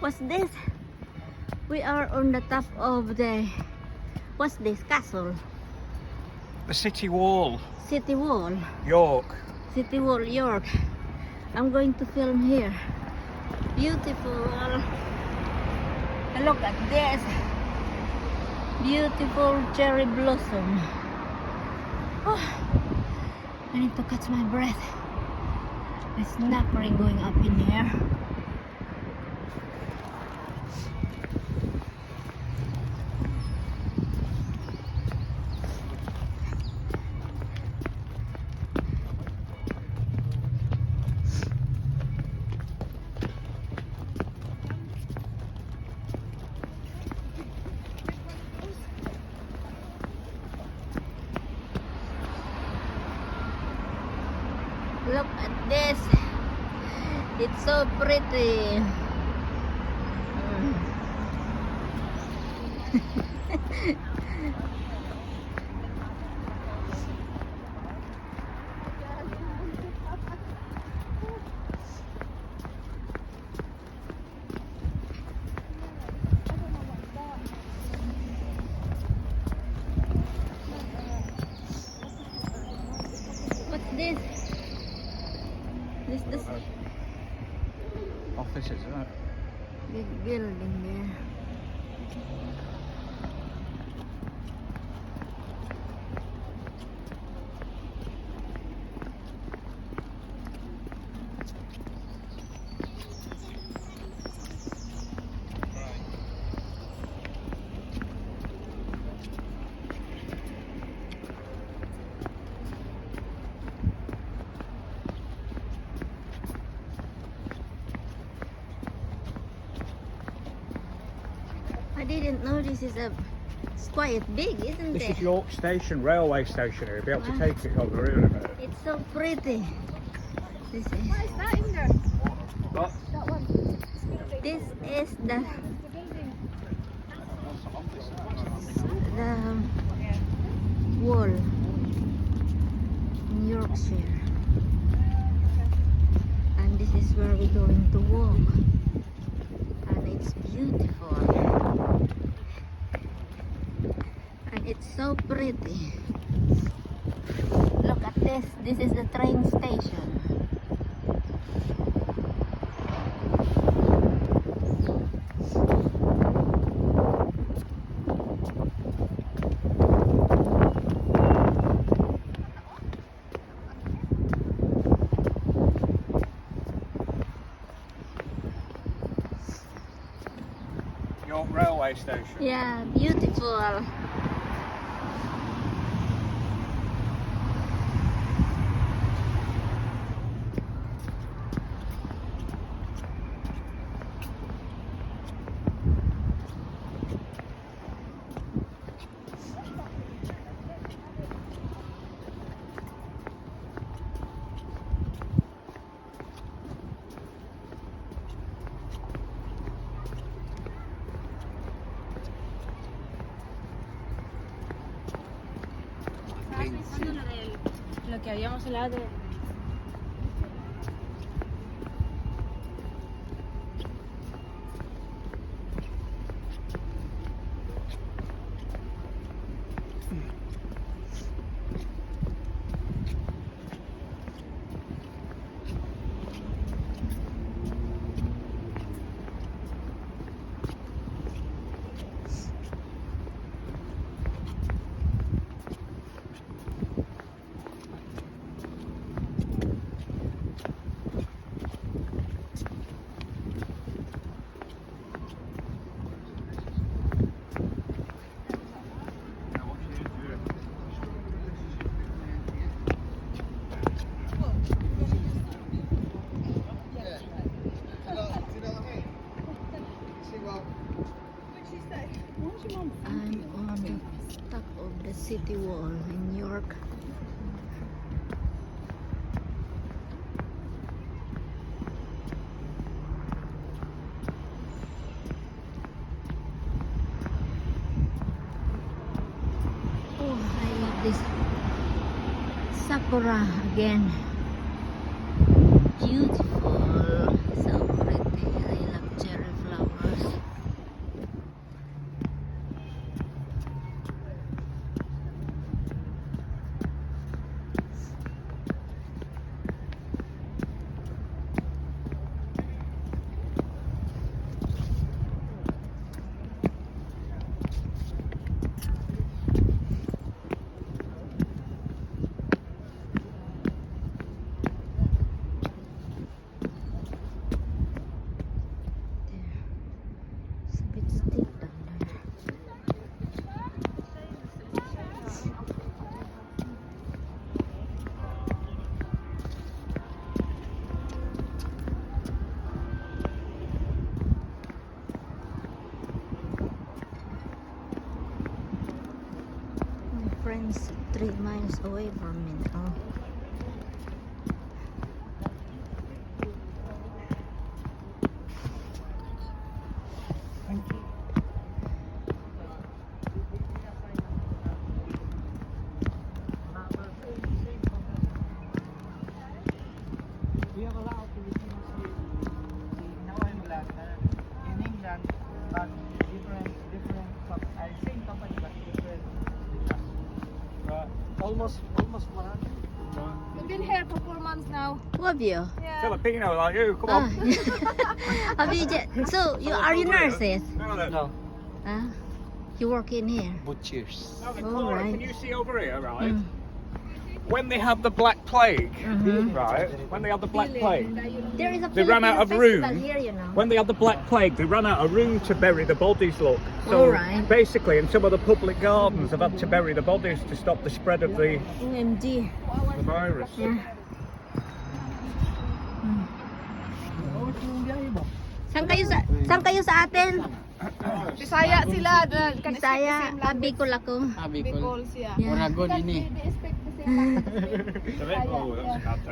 What's this? We are on the top of the, what's this, castle? The city wall. City wall. York. City wall, York. I'm going to film here. Beautiful. Look at this. Beautiful cherry blossom. Oh, I need to catch my breath. There's snuggling going up in here. Look at this. It's so pretty. What's this? This Offices, isn't it? big building there. I didn't know this is a. It's quite big, isn't This it? is York Station, railway station. You'll be able to take it over here in a minute. It's so pretty. This is. What is that in there? What? That one. This is the wall in Yorkshire, and this is where we're going to walk, and it's beautiful, and it's so pretty. Look at this. This is the train station. York railway station. Yeah, beautiful. Lo que habíamos hablado de... I'm on the top of the city wall in York. Oh, I love this sakura again. Beautiful, so pretty. I love cherry flower. 3 miles away from me now. We have a lot of Filipinos here in our England, in England, but different, same company but different. Right. Almost 100. We've been here for 4 months now. Who have you? Yeah. Filipino like you, come Ah. on. Have you so are you nurses? No, You work in here? butchers. Now, All Cora, right. can you see over here, right? Mm. When they had the Black Plague, Mhm. right? When they had the Black Plague, There is a They ran out Filipino of festival room. here, you know. when they had the Black Plague, they ran out of room to bury the bodies, look. All So right. basically, in some of the public gardens, they've had to bury the bodies to stop the spread of the OMG. virus. Yeah. Saan kayo sa atin? Bisaya sila. Bisaya, Bicol ako. Bicol siya. Yeah. Oragon ini.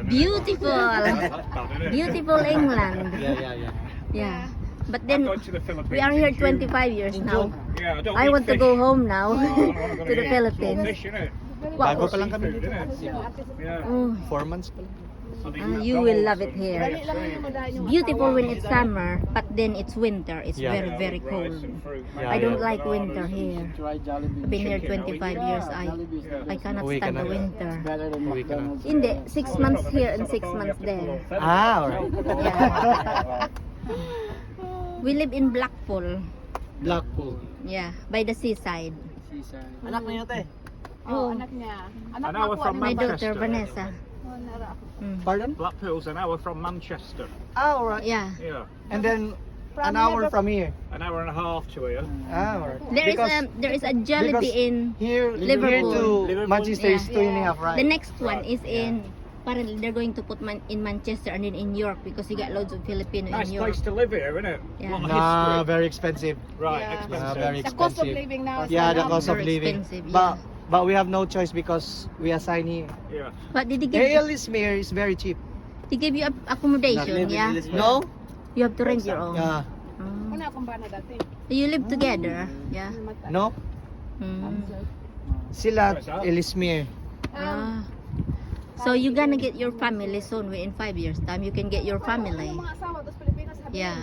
Beautiful. Beautiful England. Yeah. Yeah. But I'm then going to the Philippines we are here in June. 25 years now. Yeah, don't I eat want to fish. go home now Oh, I'm gonna to the eat Philippines. small fish, innit? Bago pa lang kami Seafood, dito. innit? Yeah. Oh, 4 months pa lang. you will love it here. Beautiful when it's summer, but then it's winter. It's Yeah. very cold. Yeah, I don't yeah. like winter here. Try Jollibee. Been here 25 years. I cannot Uwi ka stand the na. winter. Uwi ka na. Hindi, 6 months here and 6 months there. Alright. Yeah. We live in Blackpool. Blackpool. Yeah, by the seaside. Anak na yun, te. Oh, anak niya. Anak An hour ko, from My Manchester. daughter Vanessa. Oh, nara ako. Mm. Pardon? Blackpool's an hour from Manchester. Ah, alright. Yeah. Yeah. And then From an hour Liverpool. from here. An hour and a half to here. Ah, alright. There is a Jollibee in here Liverpool. to Liverpool. Manchester is Yeah. 2.5, right? the next one is in apparently they're going to put in Manchester and then in York because you got loads of Filipino Nice in York. place to live here, isn't it? Yeah. Lot of Nah, history. very expensive. Right, Yeah. expensive. Very The cost of expensive. living now is Yeah, the gone up. cost of Very living. expensive, But we have no choice because we assign here. Yeah. But did they give Ellesmere is very cheap. they give you accommodation? Yeah. No? You have to rent your own. Yeah. Mm. Una akong bana dati. You live together? Yeah. No? Mm. Sila Ellesmere. Ah. So you're gonna get your family soon. In 5 years time, you can get your family. Yung mga asawa dos Pilipinas sabi Yeah.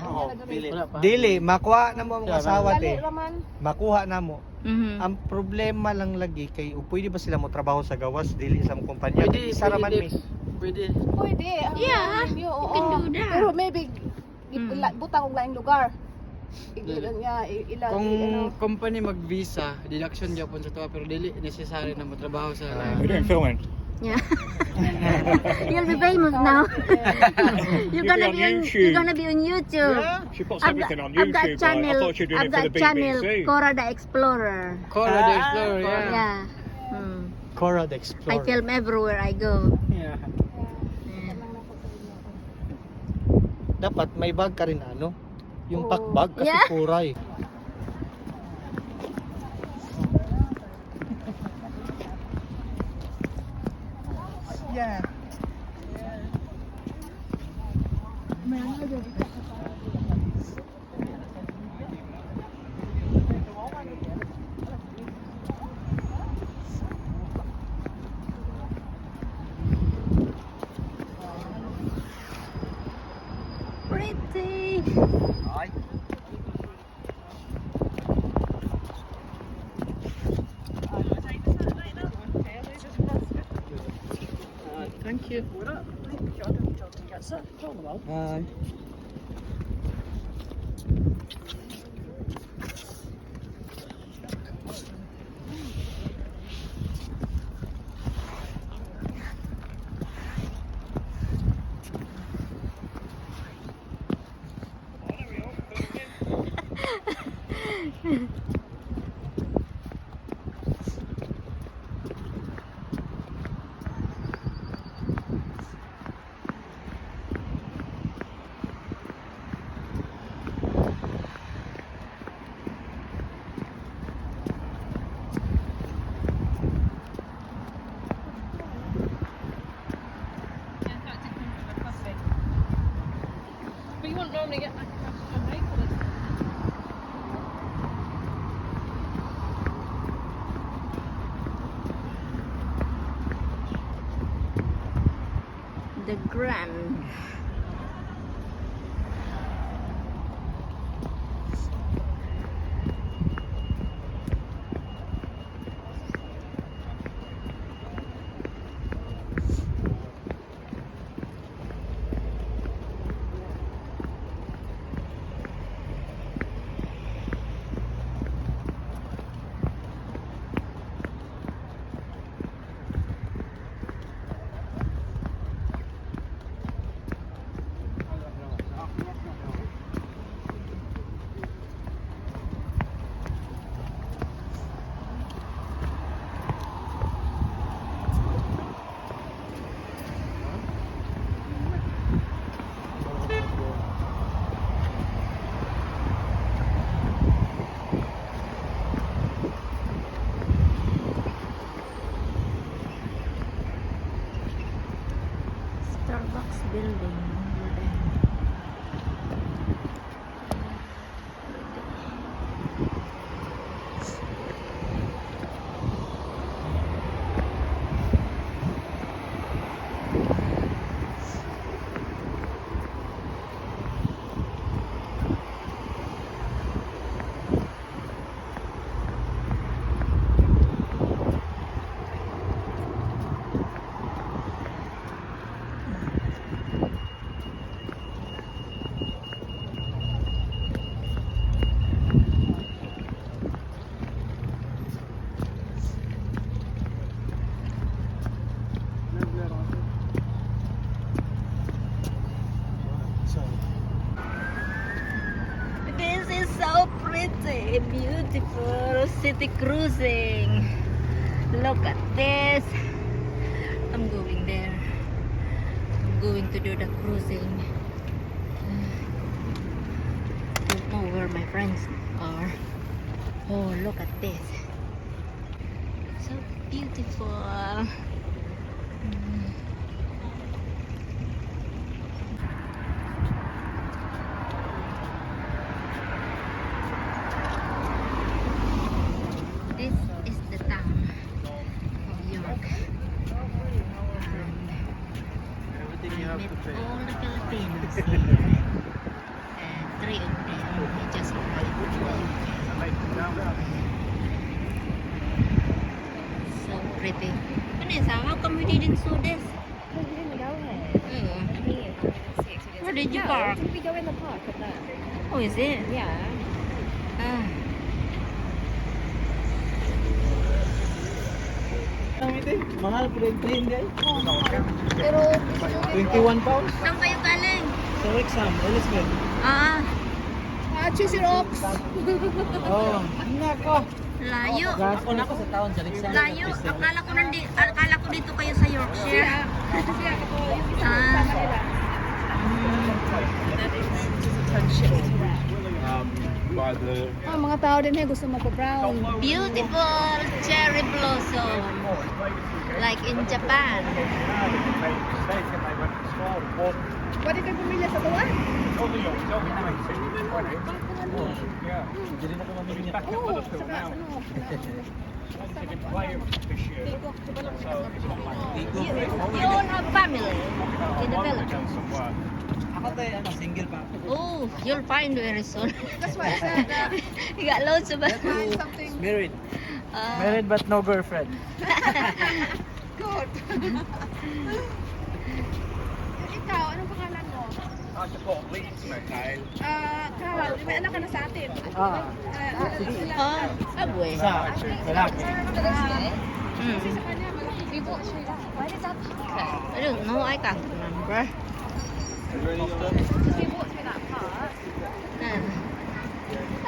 niya, Dili, makuha na mo mga asawa Dali te. raman. Makuha na mo. Mhm. Ang problema lang lagi kay pwede ba sila mo trabaho sa gawas dili sa mong kumpanya? Isa raman mi. Pwede. Yeah, You you can do that. Pero maybe Mm. butang og laing lugar. Ilan niya ilan Kung ano. company mag-visa, deduction gyapon sa tuwa pero dili necessary na motrabaho sa We're doing filming. Yeah. You'll be famous now. You'll be on YouTube. You're gonna be on YouTube. She puts I've everything on I've got YouTube. Right? I channel. thought she was doing I've it for got the channel BBC. Cora the Explorer. Cora the Explorer, yeah. Yeah. Mm. Cora the I Explorer. film everywhere I go. Yeah. Yeah. Dapat may bag ka rin ano? Yung Oo. packbag kasi Yeah. kuray. Yeah. Pretty. Thank you. wouldn't normally get that much on break, but The Grand. Starbucks building over there. This is so pretty, beautiful city cruising. Look at this. I'm going there. I'm going to do the cruising. Don't know where my friends are. Oh, look at this. So beautiful. This is the town of York. Everything I you have met to pay. all the Filipinos here. And 3 of them they just arrived today. So pretty. Vanessa, how come we didn't saw this? we didn't go here. Oh. Where did you park? Did we go in the park at that? Oh, is it? Yeah. Ah. Mahal po yung plane guys. Pero, 21 pounds. Saan kayo galing? Sa Wrexham, Elizabeth. Ah, choose your ops. Oh, nako. layo. Gas on ako sa town sa Wrexham. Layo. Akala ko dito kayo sa Yorkshire. Ah. By the Mga tao din gusto magpa-brown. Beautiful cherry blossom. Like in Japan. Pwede kayo pumili sa tuwan? Yeah. Hindi na ko mamili niya. Back at Liverpool now. They didn't play him this year. So it's not like You all have family in the I wanted to village. get some work. Ako tayo, single pa. Oh, you'll find very soon. That's why I said that. You got loads of Find something Married. uh, Married but no girlfriend. good. Ikaw, anong pangalan mo? I support Leeds, mate. Carl, may anak ka na sa atin. Ah. oh, abwe. Isa. Lalaki. Hmm. Sa kanya, malaki. Why did that park? I don't know, I can't remember. He walked through that park.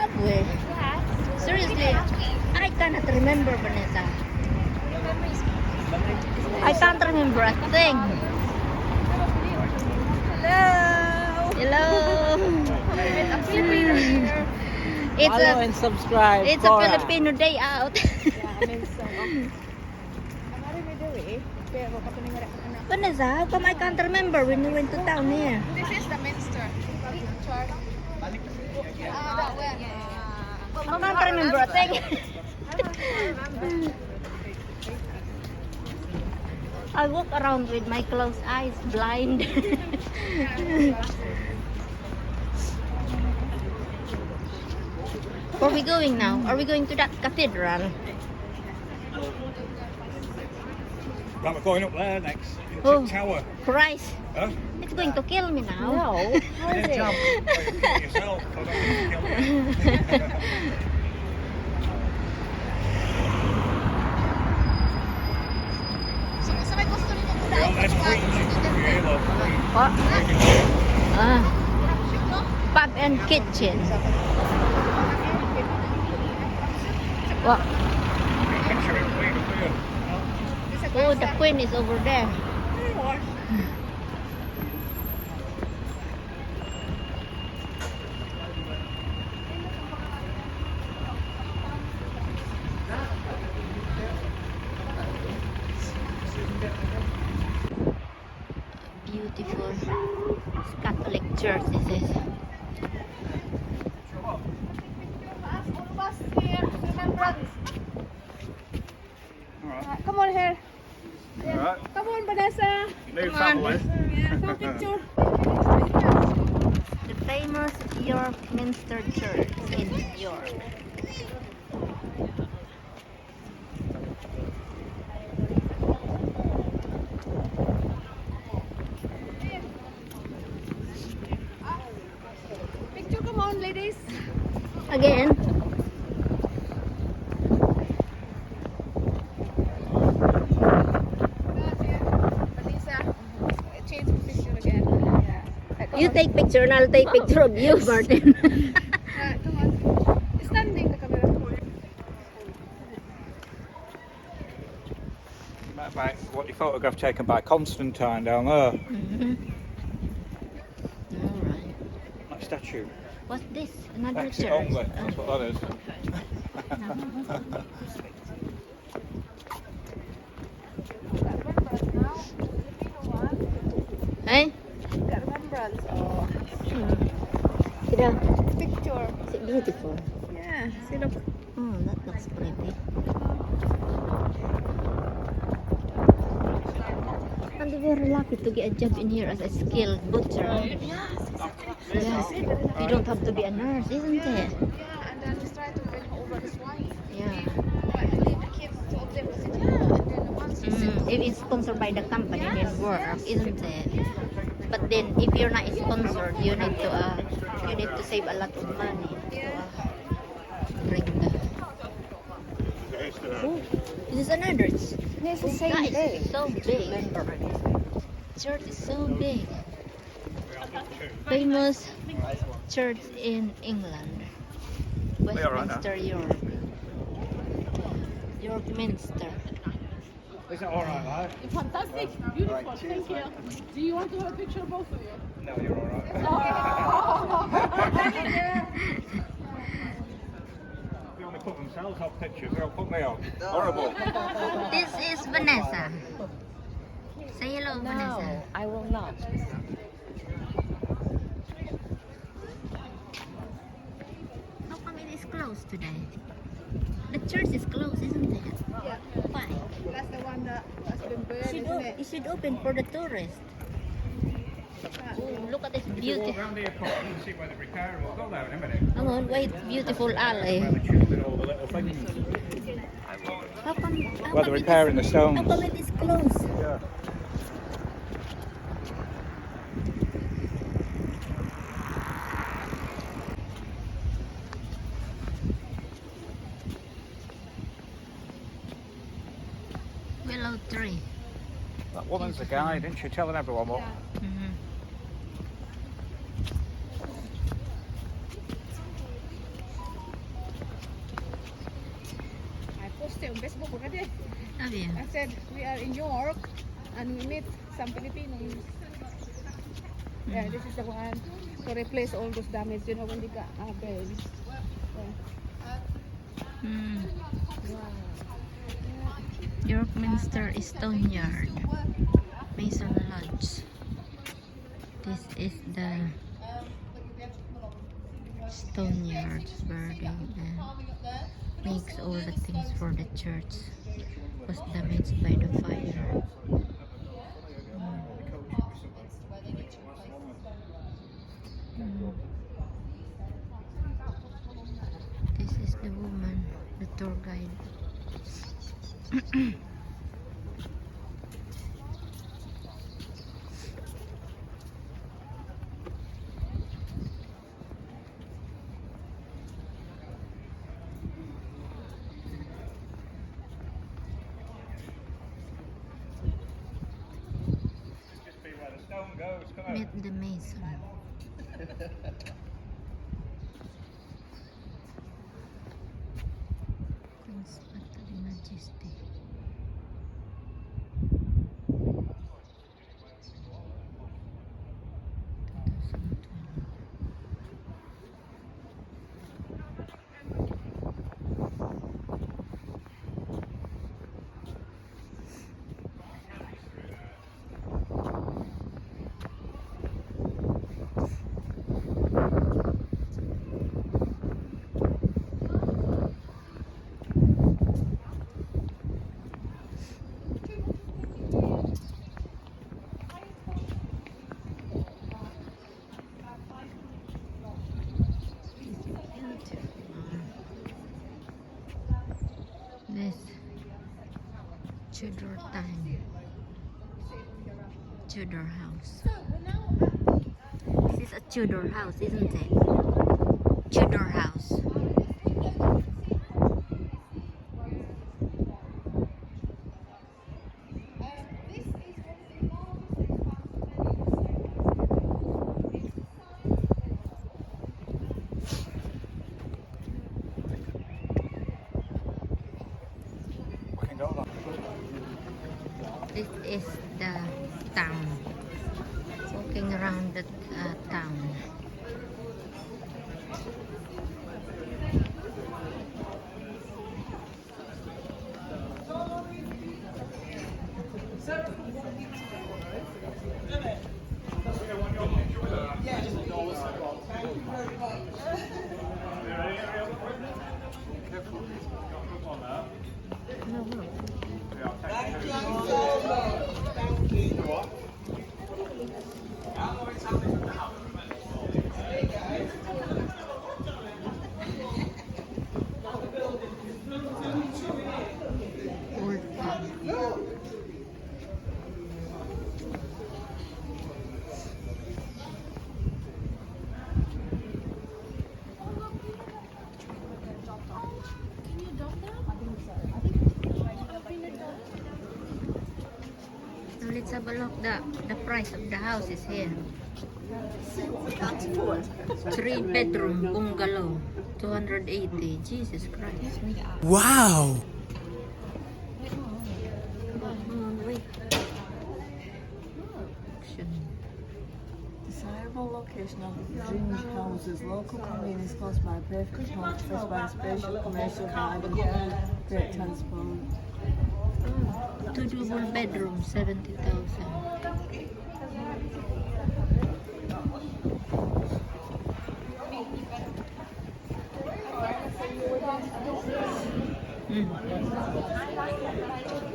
Abwe. Seriously, I cannot remember, Vanessa. I can't remember a thing. Hello. It's Follow a and subscribe. it's a Filipino day out. Vanessa, how come I can't remember when we went to town here? This is the Minster. That way. I can't remember a thing. I walk around with my closed eyes, blind. Where are we going now? Are we going to that cathedral? Right, we're going up there next. Into Oh. the tower. Christ, Huh? it's going to kill me now. No. How is it? Jump. You kill yourself. I don't want to kill you. Sa may gusto nito po Well, there's Queen. Yeah, look, Queen. What? Making sure. Pub and kitchen. What? Picturing Queen up here. Oh, the queen is over there. Beautiful Catholic church this is. Come on here. Alright. Come on, Vanessa. New Come on. family. Some picture. The famous York Minster Church in York. Picture, come on, ladies. Again. Vanessa, change position again. Yeah. You take picture and I'll take picture of you, Martin. Come on. Standing the camera. Mate, what your photograph taken by Constantine down there. Alright. That statue. What's this? Another Exit church? only. That's what that is. Hey? Got remembrance. Oh. Picture. Is it beautiful? Yeah. See, look. Oh, that looks pretty. And they're very lucky to get a job in here as a skilled butcher. Yes. You don't have to be a nurse, isn't it? Yeah, and then he's trying to bring over his wife. Yeah. But leave the kids to them. I said, yeah. And then once he said, If it's sponsored by the company, then work, isn't it? But then, if you're not sponsored, you need to save a lot of money to bring the. Oh, this is another. it's the same That day. is so big. Church is so big. Famous church in England. We all right now? Westminster, York. York Minster. Is that alright, lad? Fantastic, beautiful, thank you. Do you want to have a picture of both of you? No, you're alright. They only put themselves on pictures, they don't put me on. Horrible. This is Vanessa. Say hello, Vanessa. I will not. How come it is closed today? The church is closed, isn't it? Yeah. Why? That's the one that has been burned, isn't it? It should open for the tourists. Oh, look at this If you beauty. walk around the airport, you can see where the repair will go there in a minute. Hang on, wait, beautiful alley. Where they're choosing all the little things. How come? Where they're repairing the stones. How come it is closed? Yeah. Willow tree. That woman's the guide, isn't she? Telling everyone what. Mhm. I posted on Facebook already. Have you? I said we are in York and we meet some Filipinos. Yeah, this is the one to replace all those damage, you know, when they got burned. Mm. York Minster Stone Yard. Mason Lodge. This is the stone yards where they makes all the things for the church was damaged by the fire. Mm. This is the woman, the tour guide. Just be where the stone goes. Come on. Meet the mason. Queen's Battle Majesty. This Tudor time, Tudor house. This is a Tudor house, isn't it? Tudor house. We can go. This is the town. Walking around the town. Old town. Now let's have a look. The price of the house is here. 3-bedroom bungalow, 280. Jesus Christ. Wow! Wait. Auction. Desirable location of dream houses, local convenience close by, perfect home, fresh by spatial commercial garden, great transport. 2 double bedroom, 70,000.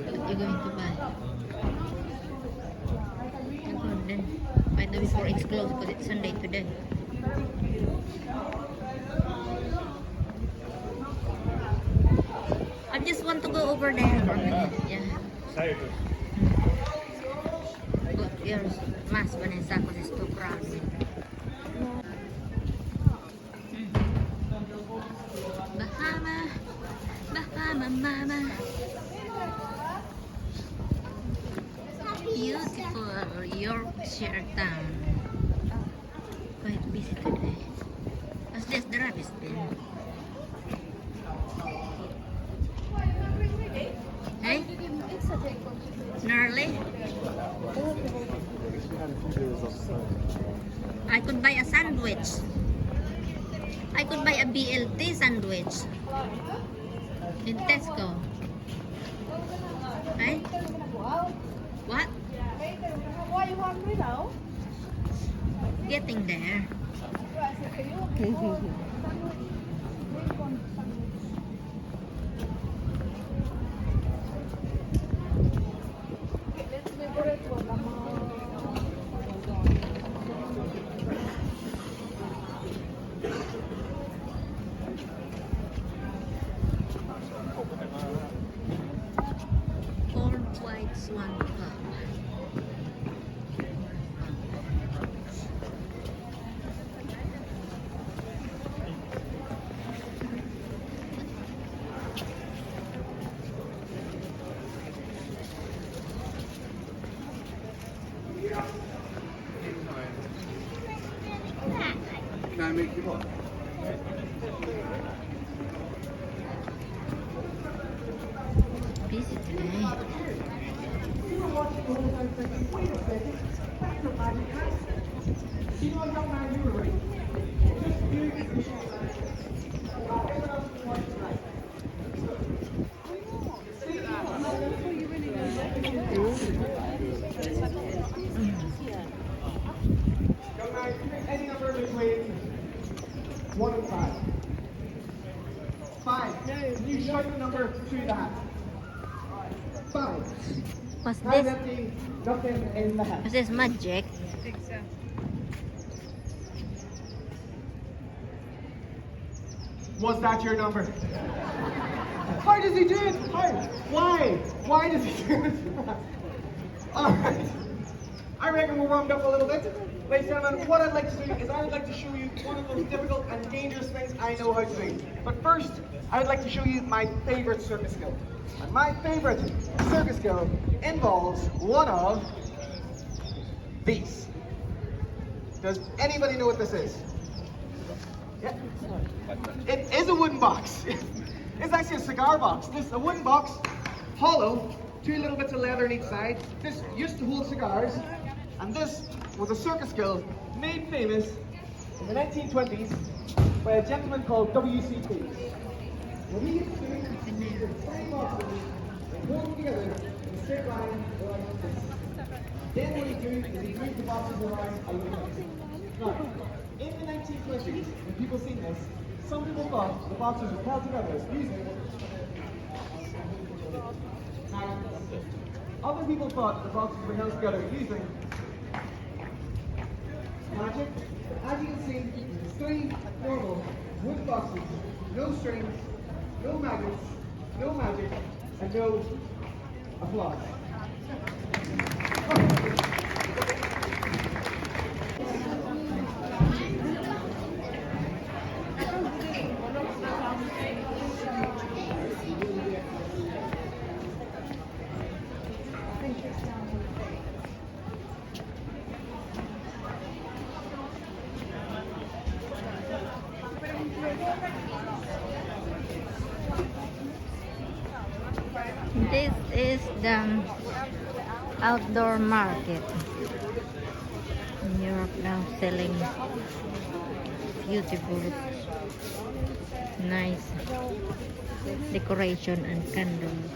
What you going to buy? You're good then. Buy the before it's closed because it's Sunday today. I just want to go over there for a minute. Yeah. Save us. But yours, mas Vanessa, because it's too crowded. Bahama, Bahama, mama. Beautiful Yorkshire town. Quite busy today. What's this? The rubbish bin. Hey? Gnarly? I could buy a sandwich. I could buy a BLT sandwich in Tesco. Right? What? Why you hungry now? Getting there. Let's favorite one. Old White Swan Club. Can I make you up? Busy today. Young man, any number between 1 and 5. 5. You strike the number through the hat. 5. What's Hand this? empty, nothing in the hat. What's this magic? Was that your number? How does he do it? How? Why? Why does he do it? Alright. I reckon we're warmed up a little bit. Ladies and gentlemen, what I'd like to do is I would like to show you one of the most difficult and dangerous things I know how to do. But first, I would like to show you my favorite circus skill. And my favorite circus skill involves one of these. Does anybody know what this is? Yeah. It is a wooden box. It's actually a cigar box. This is a wooden box, hollow, 2 little bits of leather on each side. This used to hold cigars, and this was a circus skill made famous in the 1920s by a gentleman called W.C.P. What he used to do is he took 3 boxes and hold them together in a straight line like this. Then what he do is he moved the boxes around a little bit. Now, in the 1920s, when people seen this, some people thought the boxes were held together using magnets. Other people thought the boxes were held together using magic. As you can see, there's 3 normal wood boxes, no strings, no magnets, no magic, and no applause. This is the outdoor market in Europe now, selling beautiful, nice decoration and candles.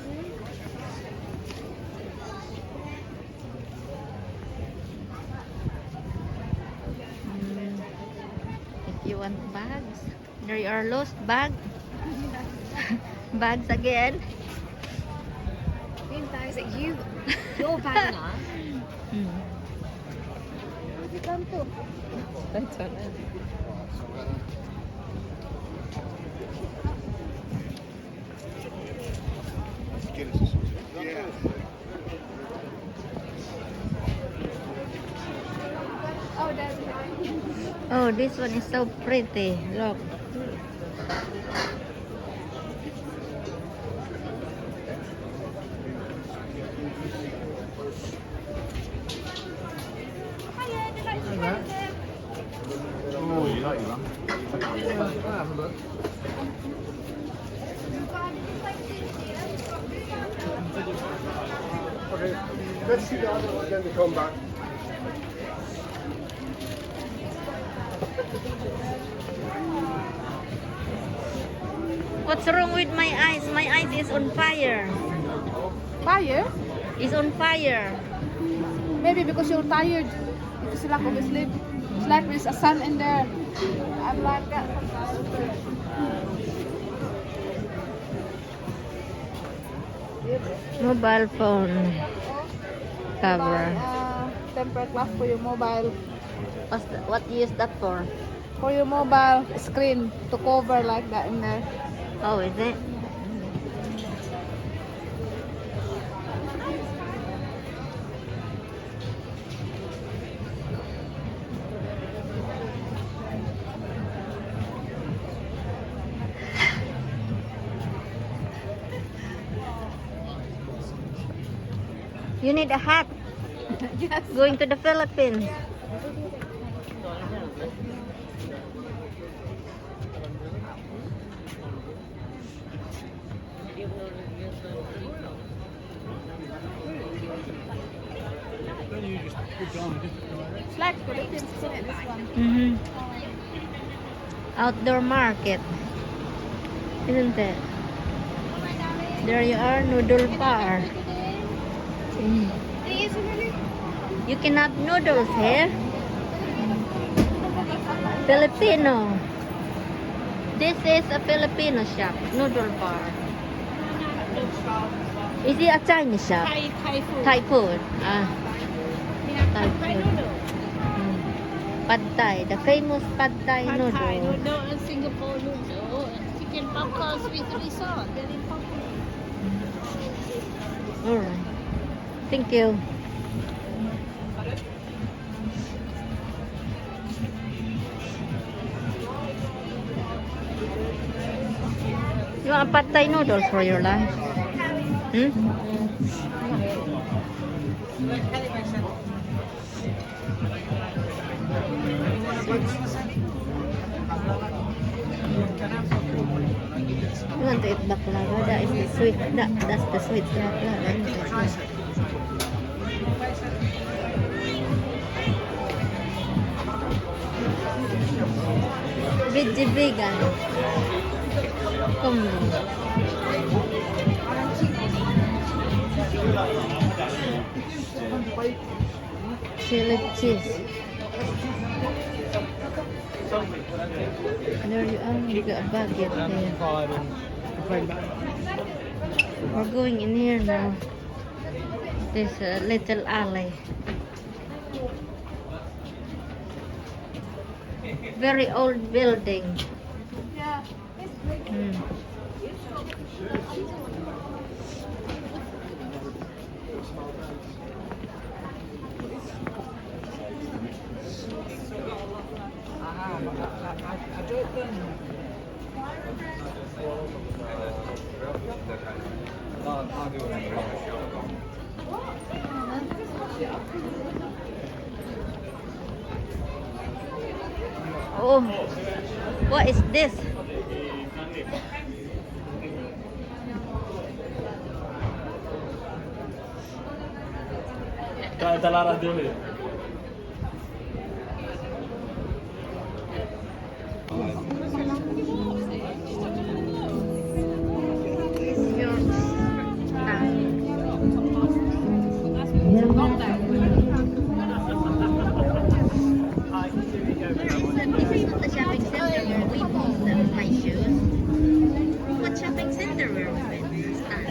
If you want bags, there are lost bags. Bags again. Is it you? Your bag now? Where'd you come to? That's all. Oh, that's nice. Oh, this one is so pretty. Look. Okay, let's see the other one, then we come back. What's wrong with my eyes? My eyes is on fire. Fire? It's on fire. Maybe because you're tired. sila ko sleep. It's like there's a sun in there. I'm like that sometimes. Mobile phone cover. Tempered glass for your mobile. What you use that for? For your mobile screen to cover like that in there. Oh, is it? You need a hat. Yes. Going to the Philippines. It's like Philippines, isn't it, this one? Outdoor market, isn't it? There you are, noodle bar. You can have noodles here. Filipino. This is a Filipino shop, noodle bar. Is it a Chinese shop? Thai food. Thai food. Ah, We have Thai Thai food. noodle. Pad Thai, the famous Pad Thai Thai noodle. noodle and Singapore noodle. Chicken popcorn with resort. Very popular. Alright. Thank you. You want a Pad Thai noodles for your lunch? You want to eat baklava? That is the sweet. That's the sweet baklava. Veggie vegan. Come on. Chili cheese. There you are. You got a bucket there. We're going in here now. This little alley. Very old building. Yeah. Oh, what is this? It's yours. This is not the shopping center where we bought my shoes. What shopping center where we went this time?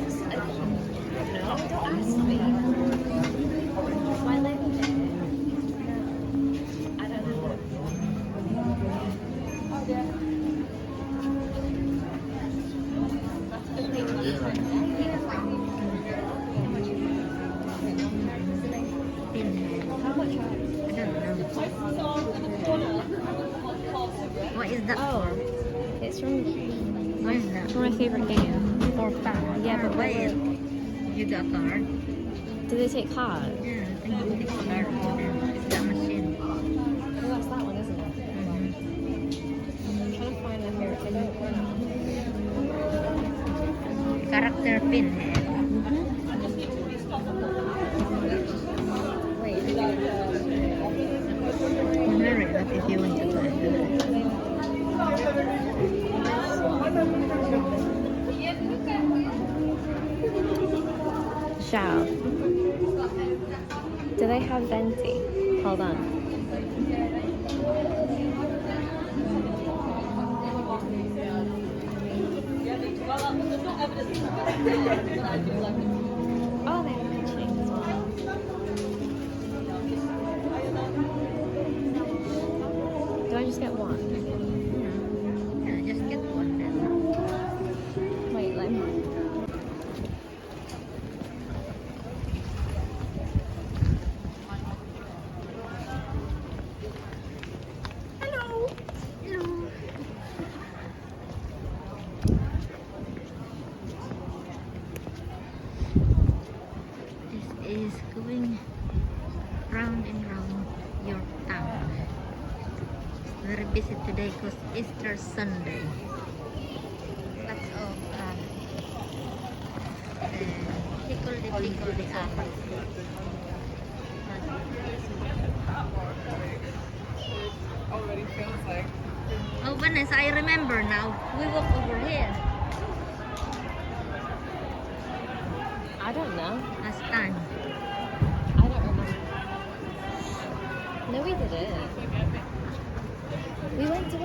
Don't ask me. My language. I don't know. How much? I don't know. What is that for? It's from What is that? my favorite game. For fun. Yeah, but wait. You got a card? Do they take cards? Yeah, I think you take a card over there. It's that machine. Oh, that's that one, isn't it? I'm trying to find my favorite game. Character pin here. Wait. Marry that if you want to try it. Shao. Do they have venti? Hold on. Oh, they have pitching as well. Do I just get one? Yeah, just get one then. Wait, let me. Hello. This is going round and round Yorktown. It's very busy today because Easter Sunday. Lots of hickory-dickory Already feels like. Oh goodness, I remember now. We walk over here I don't know. last time. I don't remember. No, we didn't. We went to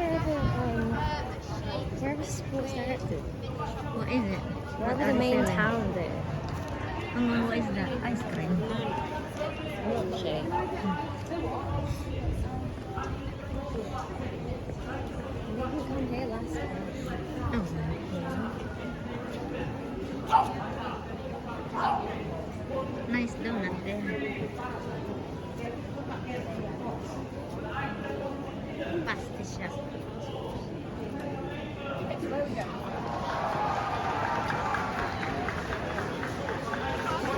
wherever school started. What is it? Wherever What the are main they selling? town did. What is that? Ice cream. Milkshake. We didn't come here last time. Oh. Nice donut there. Pastry shop.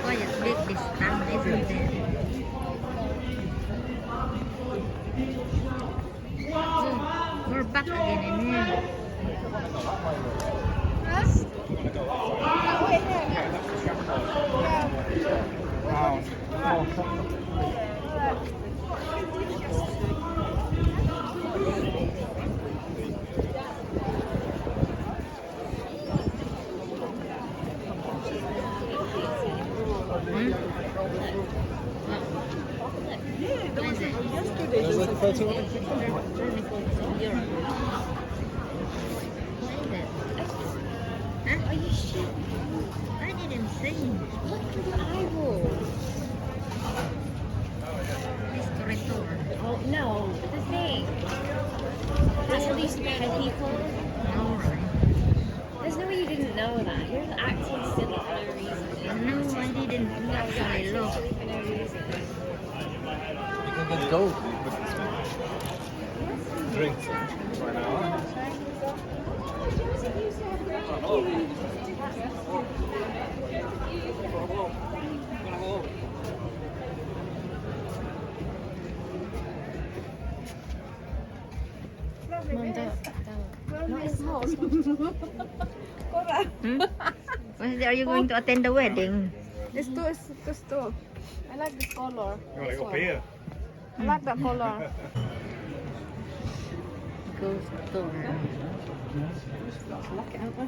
Quite big this town, isn't it? Oh, we're back again in here. There's like a photo of it. Are you sure? I didn't see. Look at the eyeballs. Historical. Oh, no, but the thing. That's how they used to pay people. Alright. There's no way you didn't know that. You're acting silly for no reason. No, I didn't actually look. Silly for no reason. You can get gold. Drinks. Mom, don't. Not as hot. Are you going to attend the wedding? It's too. I like this color. You want to This go one. here? I like that color. Ghost tour. Lock it, haven't we?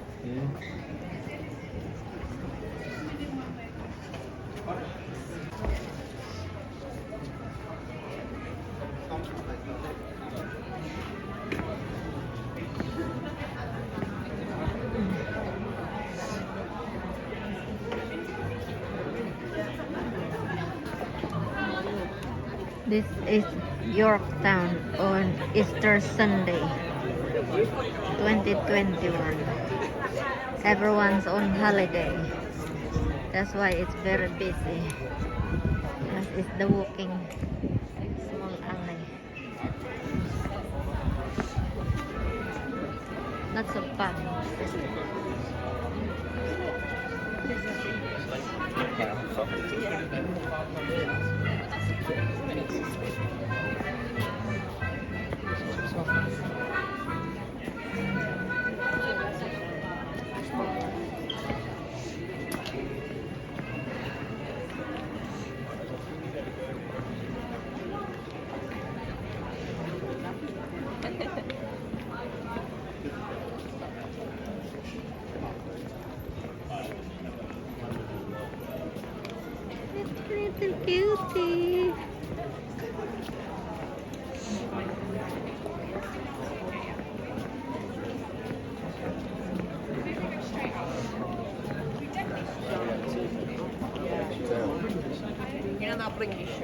This is Yorktown on Easter Sunday 2021. Everyone's on holiday. That's why it's very busy. As is the walking small alley. Lots of fun. Little cutie.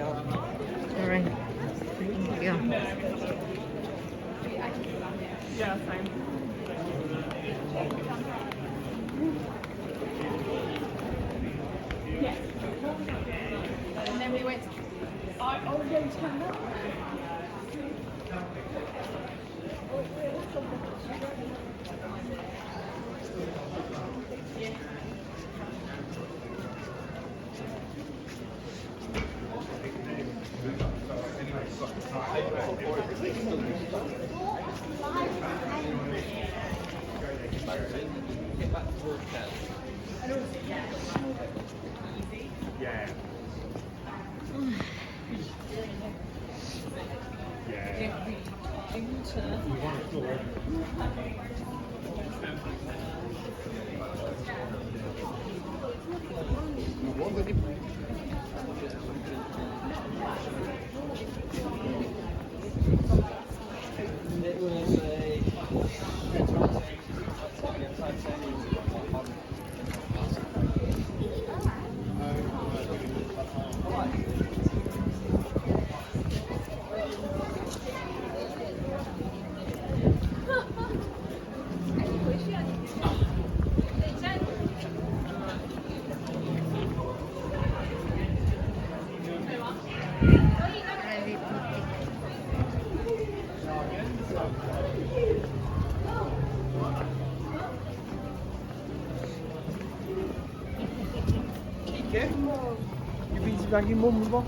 Alright. Thank you. Yeah, same. And then we went. Oh, then turn up. Yeah. It was a Private boutique. Kike? Je bent ze bij je mom gewoon.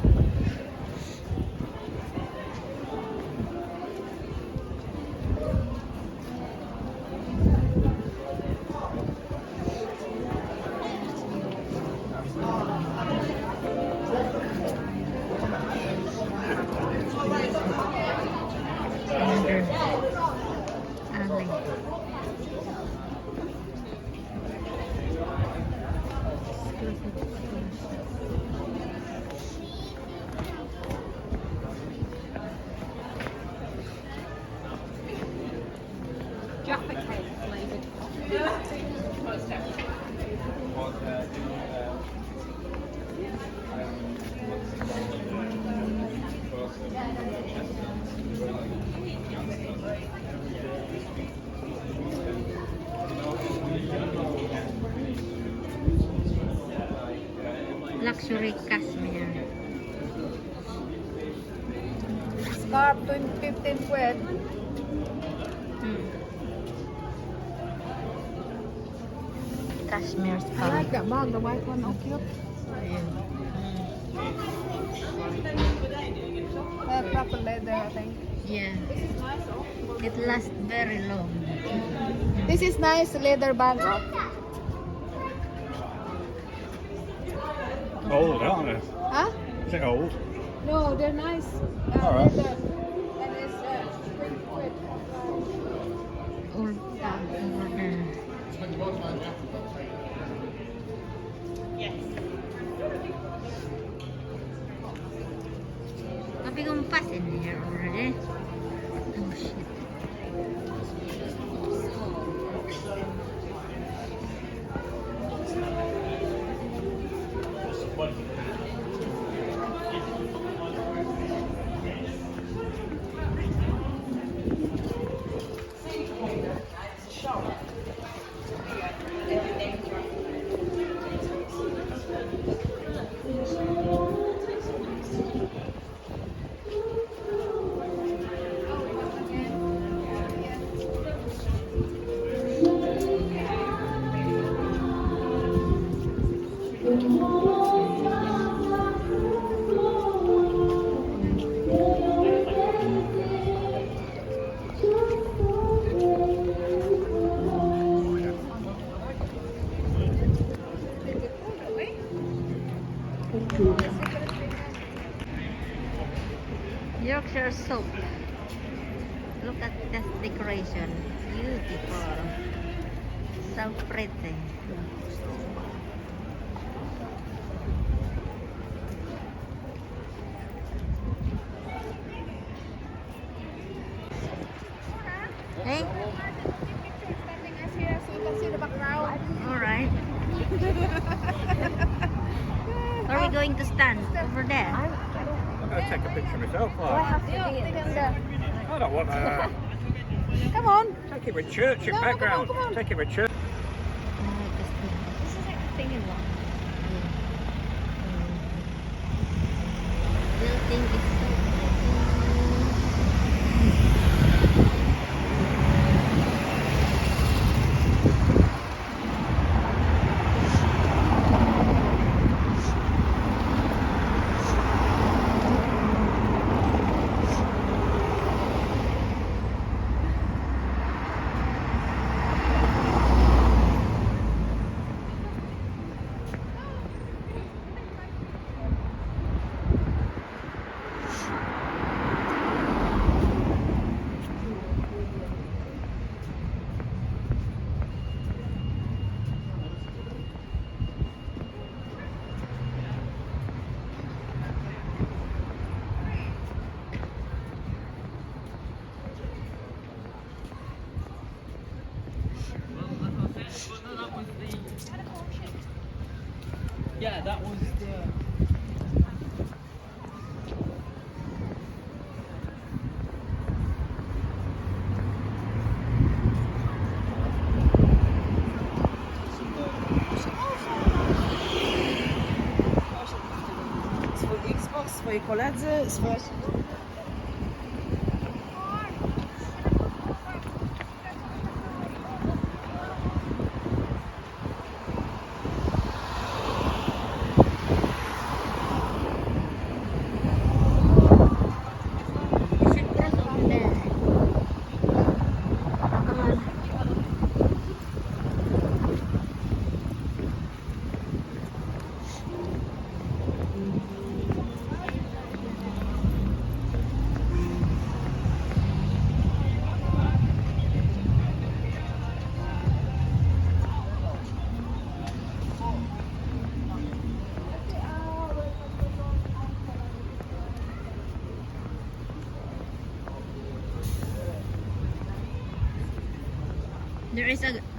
Ali. Jaffa cake flavoured. Luxury cashmere. Scarf, 15 quid. Cashmere I scarf. like that mug, the white one, oh cute. Proper leather, I think. Yeah. It lasts very long. This is nice leather bag. Old, aren't they? Huh? Is it old? No, they're nice. Alright. Leather. And it's 20 quid. Old tag over there. Tapi kumpas in here already. Oh shit. Yorkshire soap. Look at that decoration. Beautiful. So pretty. Hey, Standing us here so you can see the background. alright. Are we going to stand over there? I don't going to take a picture myself. Do I have to be in this? I don't want to. Come on. Take it with church in background. come on. Take it with church. This is like a thing in one. Little thing is so Yeah, that was the. Swój Xbox, swoi koledzy, swoja... you should cross over there. Come on.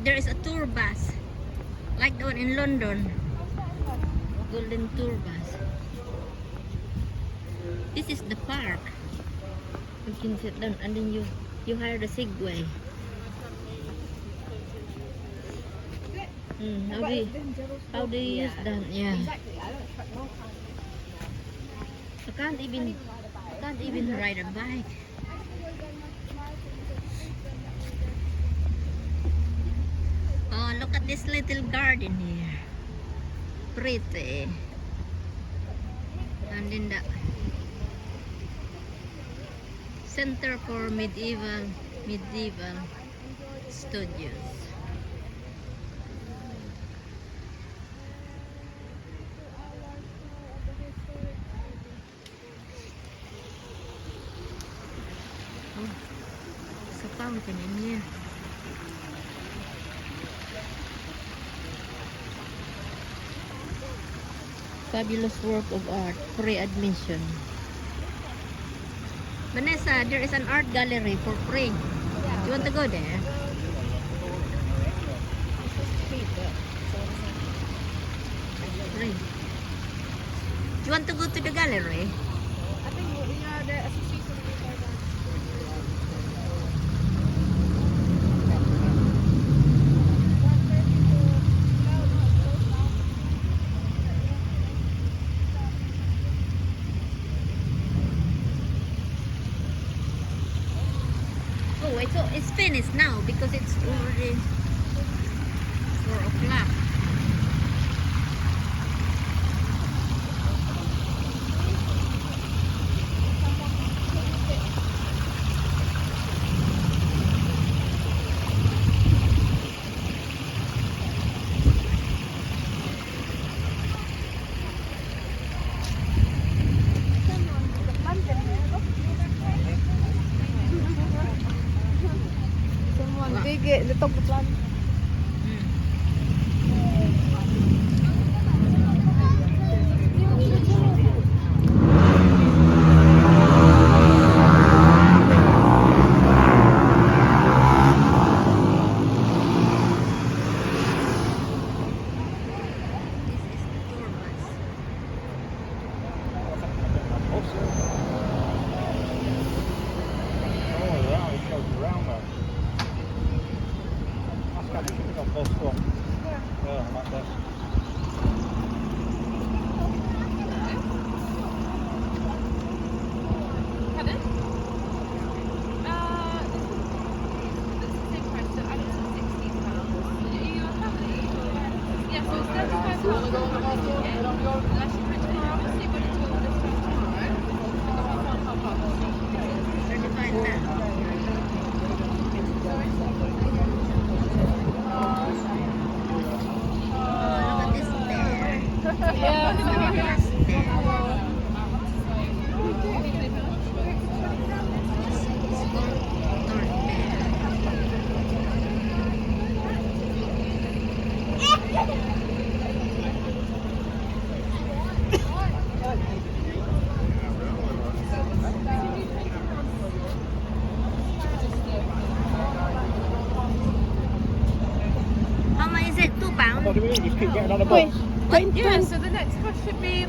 There is a tour bus like the one in London. Golden tour bus. This is the park. You can sit down and then you hire the Segway. How do you use that? Yeah. Exactly. I don't expect more time. I can't even ride a bike. Oh, look at this little garden here. Pretty. And then the Center for Medieval Studios. Oh, it's a fountain in here. Fabulous work of art, free admission. Vanessa, there is an art gallery for free. You want to go there? Free. You want to go to the gallery? I think we are the association with our dance. Oh, it's finished now because it's already 4 o'clock. Someone big it, the top of the plant. This is the tour bus. How much is it? £2? What do we do? Just keep getting on the bus. Yeah, so the next bus should be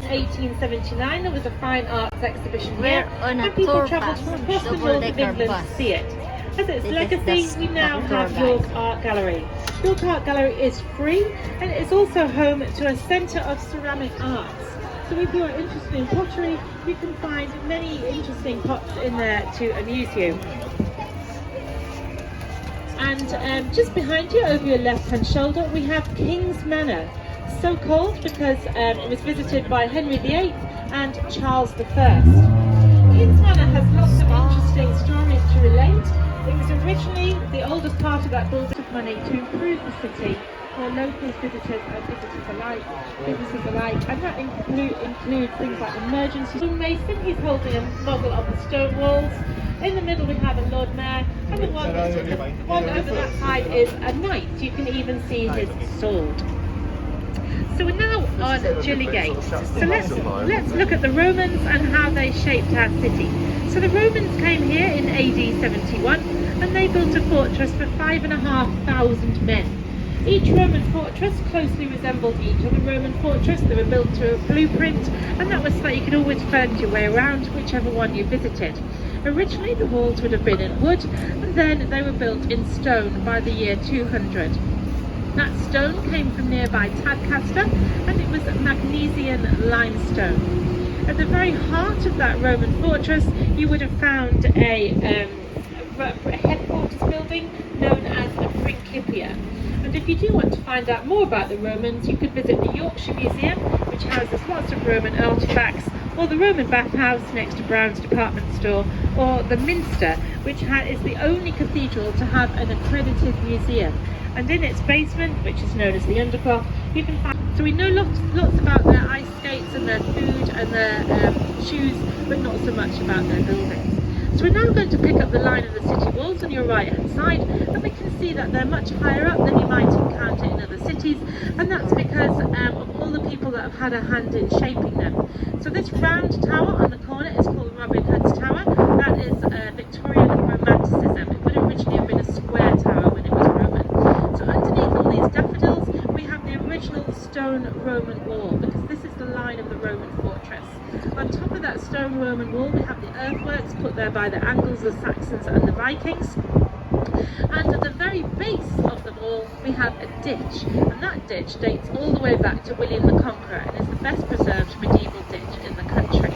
1879. There was a fine arts exhibition We're here, on a and people tour travelled bus, from across the north of double-decker England bus. to see it. As its This is legacy, the we now tour have guide. York Art Gallery. York Art Gallery is free, and it's also home to a centre of ceramic arts. So if you're interested in pottery, you can find many interesting pots in there to amuse you. And just behind you, over your left-hand shoulder, we have King's Manor. So called because it was visited by Henry VIII and Charles I. King's Manor has lots of interesting stories to relate. It was originally the oldest part of that building of money to improve the city for local visitors and businesses alike, and that includes things like emergency mason. He's holding a model of the stone walls. In the middle we have a Lord Mayor, and the one over that side is a knight. You can even see his sword. So we're now on Gillygate. So let's look at the Romans and how they shaped our city. So the Romans came here in AD 71, and they built a fortress for 5,500 men. Each Roman fortress closely resembled each other Roman fortress. They were built to a blueprint, and that was so that you could always find your way around whichever one you visited. Originally the walls would have been in wood, and then they were built in stone by the year 200. That stone came from nearby Tadcaster, and it was magnesian limestone. At the very heart of that Roman fortress you would have found a headquarters building known as a Principia. And if you do want to find out more about the Romans, you could visit the Yorkshire Museum, which houses lots of Roman artefacts, or the Roman bathhouse next to Brown's department store, or the Minster, which is the only cathedral to have an accredited museum. And in its basement, which is known as the Undercroft, you can find. So we know lots about their ice skates and their food and their shoes, but not so much about their buildings. So we're now going to pick up the line of the city walls on your right hand side, and we can see that they're much higher up than you might encounter in other cities, and that's because of all the people that have had a hand in shaping them. So this round tower on the corner is called Robin Hood's Tower. That is Victorian Romanticism. It would originally have been a square tower when it was Roman. So underneath all these daffodils we have the original stone Roman wall, because this is the line of the Roman fortress. On top of that stone Roman wall we have the earthworks put there by the Angles, the Saxons and the Vikings. And at the very base of the wall we have a ditch, and that ditch dates all the way back to William the Conqueror and is the best preserved medieval ditch in the country.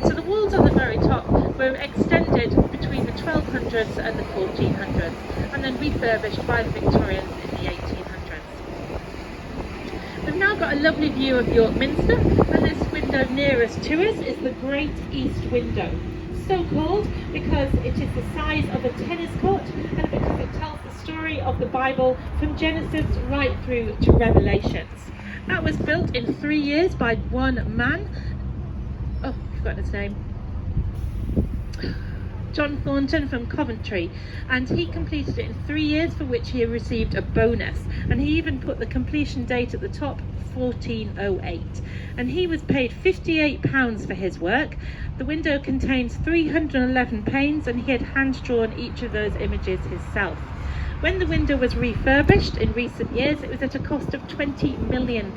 So the walls on the very top were extended between the 1200s and the 1400s, and then refurbished by the Victorians in the 1800s. We've now got a lovely view of York Minster, and this window nearest to us is the Great East Window. So called because it is the size of a tennis court, and because it tells the story of the Bible from Genesis right through to Revelations. That was built in 3 years by one man. Oh, I've forgotten his name. John Thornton from Coventry, and he completed it in 3 years, for which he received a bonus, and he even put the completion date at the top, 1408, and he was paid £58 for his work. The window contains 311 panes, and he had hand drawn each of those images himself. When the window was refurbished in recent years, it was at a cost of £20 million.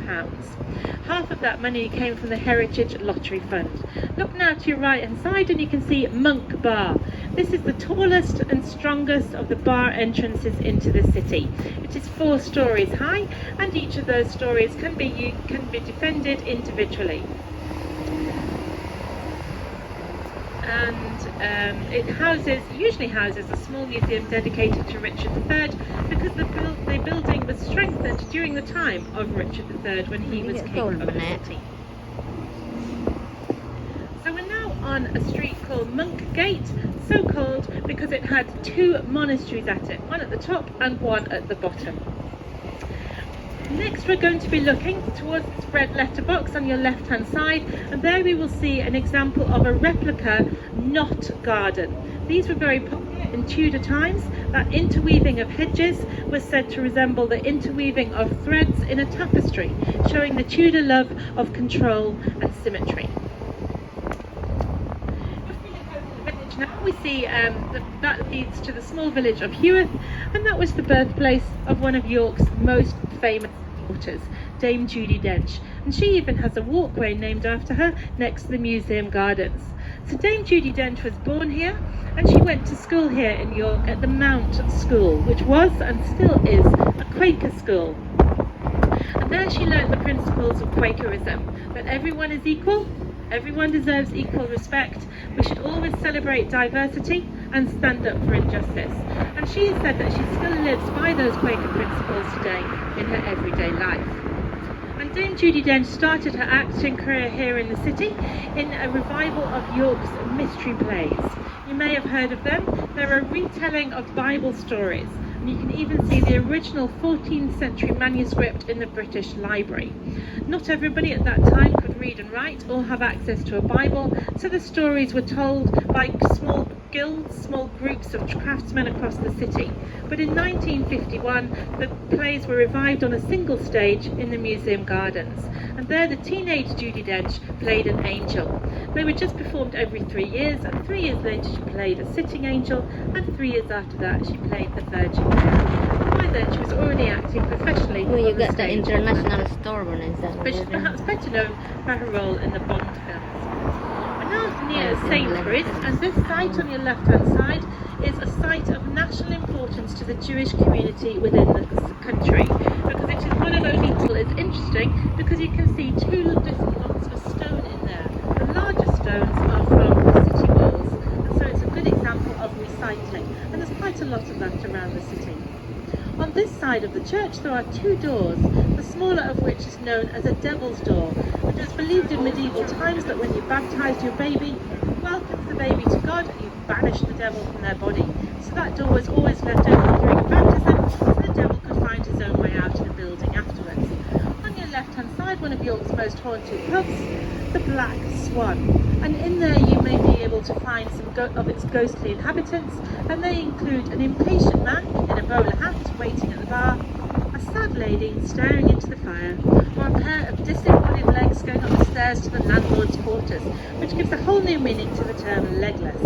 Half of that money came from the Heritage Lottery Fund. Look now to your right hand side and you can see Monk Bar. This is the tallest and strongest of the bar entrances into the city. It is 4 stories high, and each of those stories can be defended individually. and it usually houses a small museum dedicated to Richard III, because the building was strengthened during the time of Richard III when he was king of the city. So we're now on a street called Monk Gate, so called because it had two monasteries at it, one at the top and one at the bottom. Next we're going to be looking towards this red letterbox on your left hand side, and there we will see an example of a replica knot garden. These were very popular in Tudor times. That interweaving of hedges was said to resemble the interweaving of threads in a tapestry, showing the Tudor love of control and symmetry. Now we see that leads to the small village of Heworth, and that was the birthplace of one of York's most famous daughters, Dame Judi Dench, and she even has a walkway named after her next to the museum gardens. So Dame Judi Dench was born here, and she went to school here in York at the Mount School, which was and still is a Quaker school. And there she learnt the principles of Quakerism, that everyone is equal, everyone deserves equal respect, we should always celebrate diversity and stand up for injustice. And she has said that she still lives by those Quaker principles today in her everyday life. And Dame Judi Dench started her acting career here in the city in a revival of York's mystery plays. You may have heard of them. They're a retelling of Bible stories, and you can even see the original 14th century manuscript in the British Library. Not everybody at that time could read and write or have access to a Bible, so the stories were told by small guilds, small groups of craftsmen across the city. But in 1951, the plays were revived on a single stage in the museum gardens, and there the teenage Judi Dench played an angel. They were just performed every 3 years, and 3 years later she played a sitting angel, and 3 years after that she played the Virgin Mary. By then she was already acting professionally. Where you on the got the stage, international store one, is that? but she's perhaps better known for her role in the Bond films. We're now near Sainsbury's, and this site on your left hand side is a site of national importance to the Jewish community within the country, because it is one of only people. It's interesting because you can see two different lots of stone in there. The larger stones are from the city walls, and so it's a good example of recycling, and there's quite a lot of that around the city. On this side of the church there are two doors, the smaller of which is known as a devil's door, and it was believed in medieval times that when you baptised your baby, you welcomed the baby to God and you banished the devil from their body. So that door was always left open during a baptism, so the devil could find his own way out of the building afterwards. On your left hand side, one of York's most haunted pubs, the Black Swan, and in there you may be able to find some of its ghostly inhabitants, and they include an impatient man in a bowler hat waiting at the bar, a sad lady staring into the fire, or a pair of disembodied legs going up the stairs to the landlord's quarters, which gives a whole new meaning to the term legless.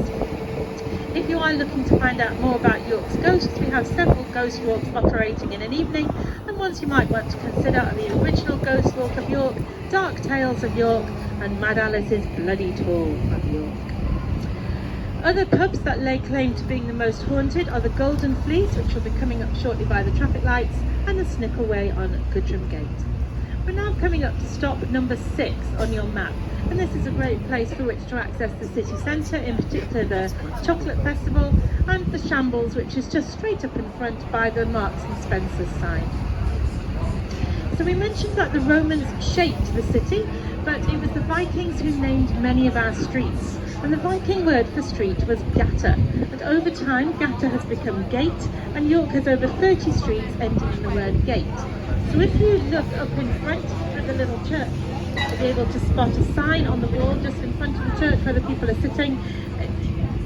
If you are looking to find out more about York's ghosts, we have several ghost walks operating in an evening, and ones you might want to consider are the original Ghost Walk of York, Dark Tales of York, and Mad Alice's Bloody Tour of York. Other pubs that lay claim to being the most haunted are the Golden Fleece, which will be coming up shortly by the traffic lights, and the Snickelway on Goodrum Gate. We're now coming up to stop number 6 on your map, and this is a great place for which to access the city centre, in particular the Chocolate Festival and the Shambles, which is just straight up in front by the Marks and Spencer's sign. So we mentioned that the Romans shaped the city, but it was the Vikings who named many of our streets. And the Viking word for street was gatter, and over time gatter has become gate, and York has over 30 streets ending in the word gate. So if you look up in front of the little church, you'll be able to spot a sign on the wall just in front of the church where the people are sitting.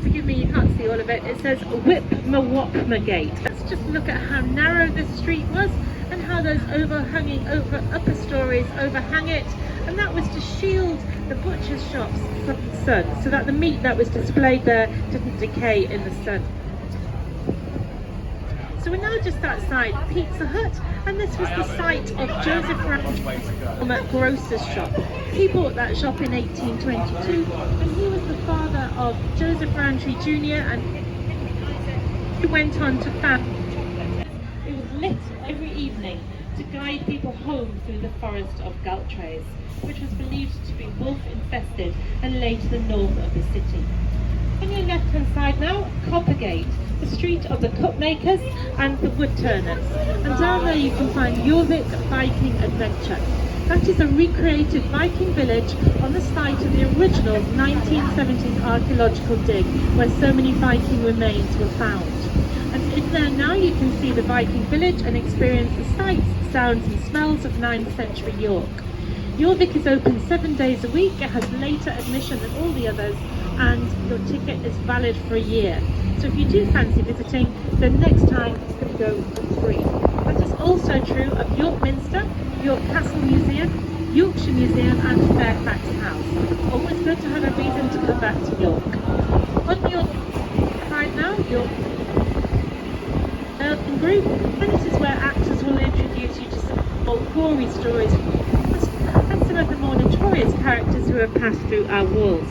Forgive me, you can't see all of it. It says Whip-ma-Wop-ma Gate. Let's just look at how narrow this street was and how those overhanging upper stories overhang it, and that was to shield the butcher's shops from the sun, so that the meat that was displayed there didn't decay in the sun. So we're now just outside Pizza Hut, and this was the site of Joseph Roundtree grocer's shop. He bought that shop in 1822, and he was the father of Joseph Roundtree Jr., and he went on to found. It was lit every evening to guide people home through the forest of Galtrays, which was believed to be wolf infested and lay to the north of the city. On your left hand side now, Coppergate, the street of the cup makers and the wood turners. And down there you can find Jorvik Viking Adventure. That is a recreated Viking village on the site of the original 1970s archaeological dig where so many Viking remains were found. And in there now you can see the Viking village and experience the sights, sounds and smells of 9th century York. Jorvik is open 7 days a week. It has later admission than all the others and your ticket is valid for a year. So if you do fancy visiting, then next time it's going to go for free. That is also true of York Minster, York Castle Museum, Yorkshire Museum and Fairfax House. Always good to have a reason to come back to York. On your side now, York Urban Group, and this is where actors will introduce you to some old gory stories and some of the more notorious characters who have passed through our walls.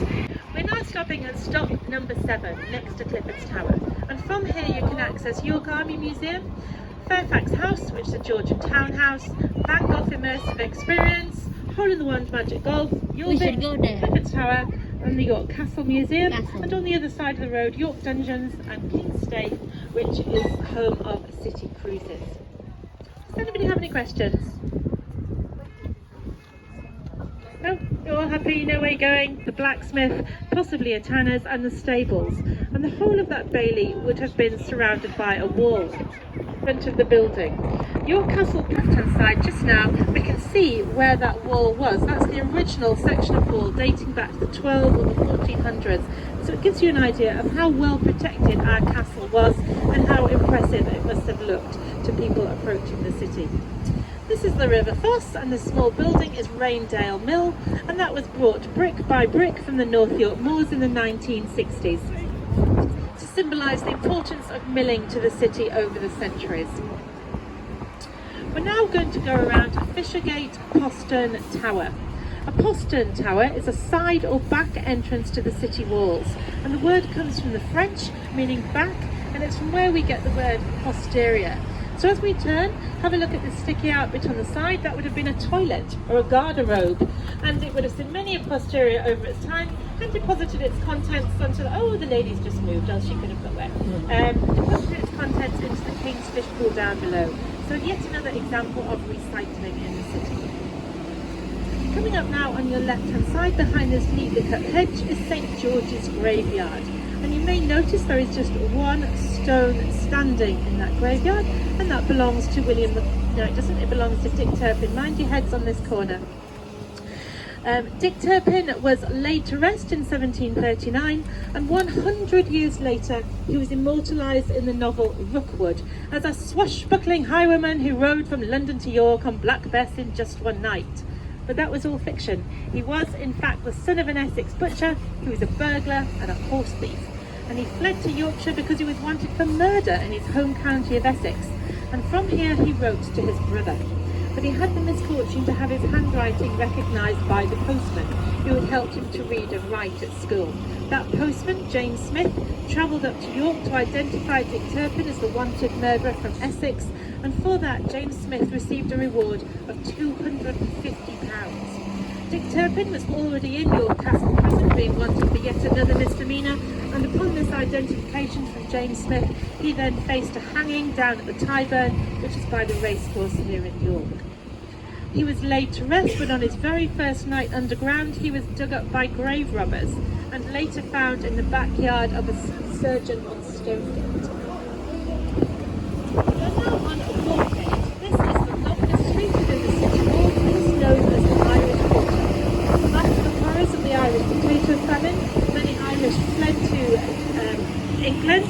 We're now stopping at stop number 7 next to Clifford's Tower, and from here you can access York Army Museum, Fairfax House, which is a Georgian townhouse, Van Gogh Immersive Experience, Hole in the Wand Magic Golf, should go there. Clifford's Tower and the York Castle Museum, Castle. and on the other side of the road York Dungeons and King's Stay, which is home of City Cruises. Does anybody have any questions? No? You're all happy, you know where you're going? The blacksmith, possibly a tanner's and the stables. And the whole of that bailey would have been surrounded by a wall in front of the building. York Castle left hand side just now, we can see where that wall was. That's the original section of wall dating back to the 12 or the 1400s. So it gives you an idea of how well protected our castle was and how impressive it must have looked to people approaching the city. This is the River Foss and the small building is Raindale Mill, and that was brought brick by brick from the North York Moors in the 1960s to symbolise the importance of milling to the city over the centuries. We're now going to go around to Fishergate Postern Tower. A postern tower is a side or back entrance to the city walls, and the word comes from the French meaning back, and it's from where we get the word posterior. So as we turn, have a look at the sticky out bit on the side. That would have been a toilet or a garderobe, and it would have seen many a posterior over its time and deposited its contents until, oh, the lady's just moved, else she could have got wet. Deposited its contents into the King's Fish Pool down below. So yet another example of recycling in the city. Coming up now on your left hand side behind this neatly cut hedge is St George's graveyard. And you may notice there is just one stone standing in that graveyard, and that belongs to William no it doesn't, it belongs to Dick Turpin. Mind your heads on this corner. Dick Turpin was laid to rest in 1739, and 100 years later he was immortalised in the novel Rookwood as a swashbuckling highwayman who rode from London to York on Black Bess in just one night. But that was all fiction. He was in fact the son of an Essex butcher who was a burglar and a horse thief, and he fled to Yorkshire because he was wanted for murder in his home county of Essex, and from here he wrote to his brother. But he had the misfortune to have his handwriting recognised by the postman who had helped him to read and write at school. That postman, James Smith, travelled up to York to identify Dick Turpin as the wanted murderer from Essex, and for that James Smith received a reward of £250. Dick Turpin was already in York Castle prison, being wanted for yet another misdemeanour, and upon this identification from James Smith, he then faced a hanging down at the Tyburn, which is by the racecourse here in York. He was laid to rest, but on his very first night underground, he was dug up by grave robbers and later found in the backyard of a surgeon on Stonegate. We're now on Walkgate. This is the longest street within the city walls and is known as the Irish Quarter. After the horrors of the Irish potato famine, many Irish fled to England,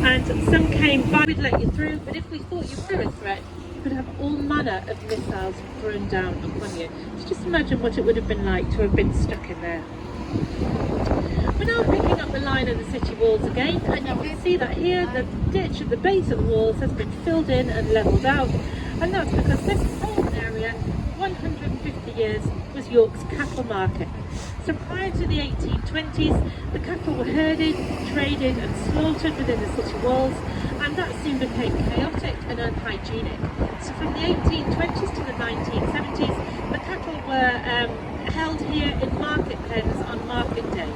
and some came by. We'd let you through, but if we thought you were a threat, could have all manner of missiles thrown down upon you. So just imagine what it would have been like to have been stuck in there. We're now picking up the line of the city walls again, and you can see that here the ditch at the base of the walls has been filled in and levelled out, and that's because this whole area, 150 years, was York's cattle market. So prior to the 1820s, the cattle were herded, traded and slaughtered within the city walls, and that soon became chaotic and unhygienic. So from the 1820s to the 1970s, the cattle were held here in market pens on market day.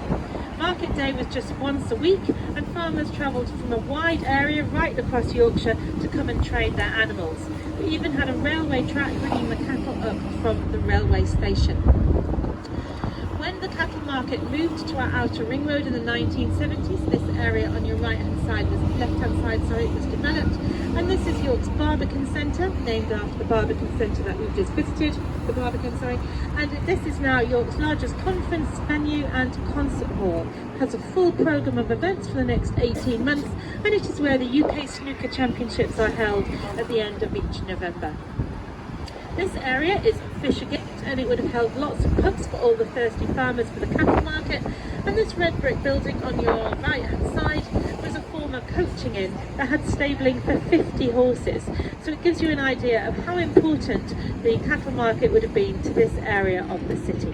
Market day was just once a week, and farmers travelled from a wide area right across Yorkshire to come and trade their animals. We even had a railway track bringing the cattle up from the railway station. When the cattle market moved to our outer ring road in the 1970s, this area on your left-hand side was developed, and this is York's Barbican Centre, named after the Barbican Centre that we've just visited, and this is now York's largest conference venue and concert hall. It has a full programme of events for the next 18 months, and it is where the UK Snooker Championships are held at the end of each November. This area is Fishergate, and it would have held lots of pubs for all the thirsty farmers for the cattle market, and this red brick building on your right hand side was a former coaching inn that had stabling for 50 horses, so it gives you an idea of how important the cattle market would have been to this area of the city.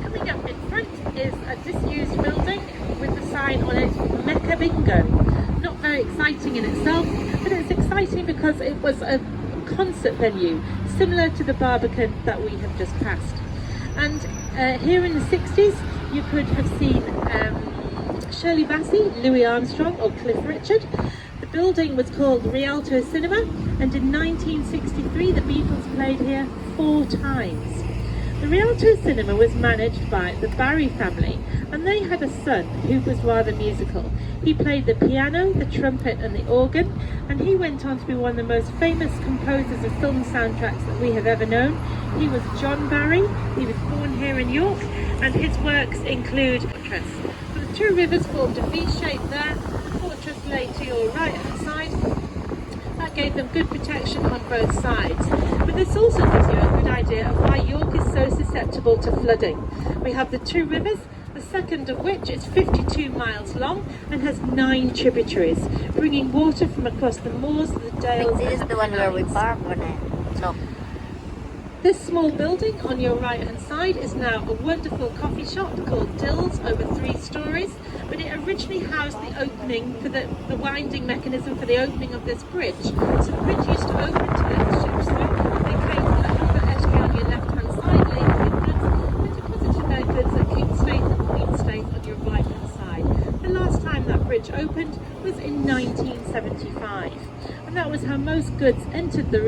Coming up in front is a disused building with the sign on it, Mecca Bingo. Not very exciting in itself, but it's exciting because it was a concert venue similar to the Barbican that we have just passed. And here in the 60s you could have seen Shirley Bassey, Louis Armstrong or Cliff Richard. The building was called Rialto Cinema, and in 1963 the Beatles played here 4 times. The Rialto Cinema was managed by the Barry family, and they had a son who was rather musical. He played the piano, the trumpet and the organ, and he went on to be one of the most famous composers of film soundtracks that we have ever known. He was John Barry. He was born here in York, and his works include Fortress. So the 2 rivers formed a V shape there. The fortress lay to your right hand side. That gave them good protection on both sides. But this also gives you a good idea of why York is so susceptible to flooding. We have the 2 rivers, the second of which is 52 miles long and has 9 tributaries, bringing water from across the moors, the dales This is and the one where we canals. park on it. Look. This small building on your right hand side is now a wonderful coffee shop called Dill's, over 3 stories, but it originally housed the opening for the winding mechanism for the opening of this bridge. So the bridge used to open to let the ships through. They came to the upper estuary on your left hand side, laden with goods, and deposited their goods at King State and Queen State on your right hand side. The last time that bridge opened was in 1975. And that was how most goods entered the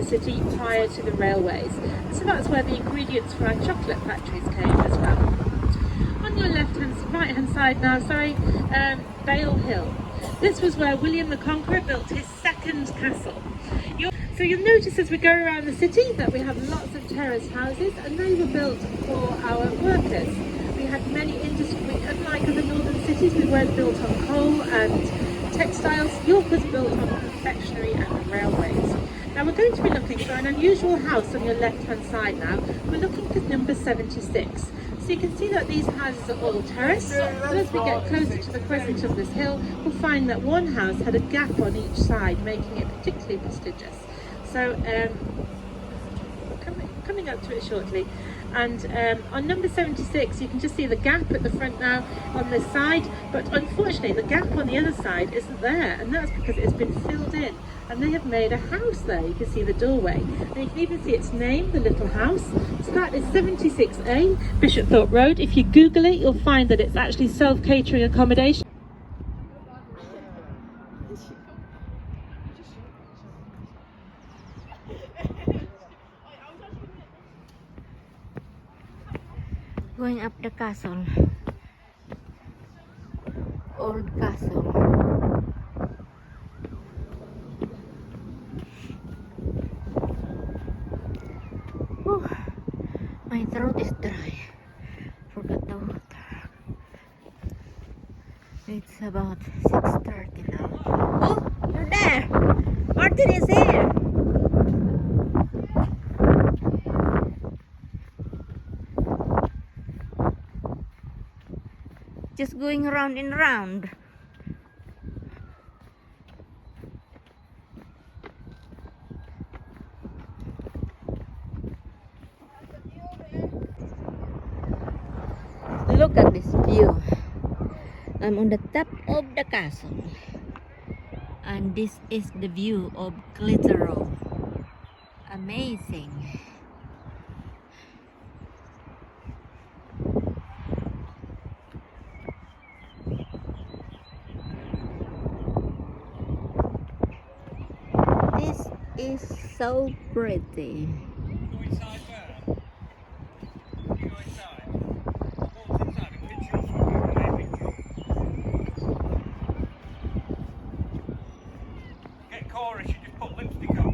city prior to the railways. And so that's where the ingredients for our chocolate factories came as well. On your right hand side now, Bale Hill. This was where William the Conqueror built his second castle. So you'll notice as we go around the city that we have lots of terraced houses, and they were built for our workers. We had many industries, unlike other northern cities, we weren't built on coal and textiles. York was built on confectionery and railways. Now we're going to be looking for an unusual house on your left hand side now. We're looking for number 76. So you can see that these houses are all terraced, but as we get closer to the crescent of this hill, we'll find that one house had a gap on each side, making it particularly prestigious. So coming up to it shortly. And on number 76 you can just see the gap at the front now on this side, but unfortunately the gap on the other side isn't there, and that's because it's been filled in and they have made a house there. You can see the doorway, and you can even see its name, the little house. So that is 76A Bishopthorpe Road. If you Google it you'll find that it's actually self-catering accommodation. Going up the castle. Old castle. Whew. My throat is dry. Forgot the water. It's about 6:30 now. Oh, you're there! Martin is here! Just going round and round. Look at this view. I'm on the top of the castle, and this is the view of Clitheroe. Amazing. is so pretty. Go inside where? You go inside. I walked inside and pictures for you. Get chorus, you just put lipstick on.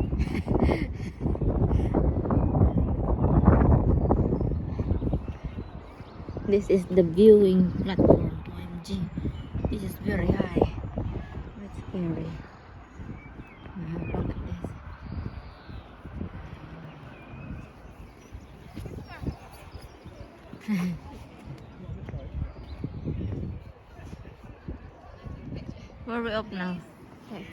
This is the viewing platform. OMG, this is very high. That's scary. Wow, look at this. Where are we up now? Okay.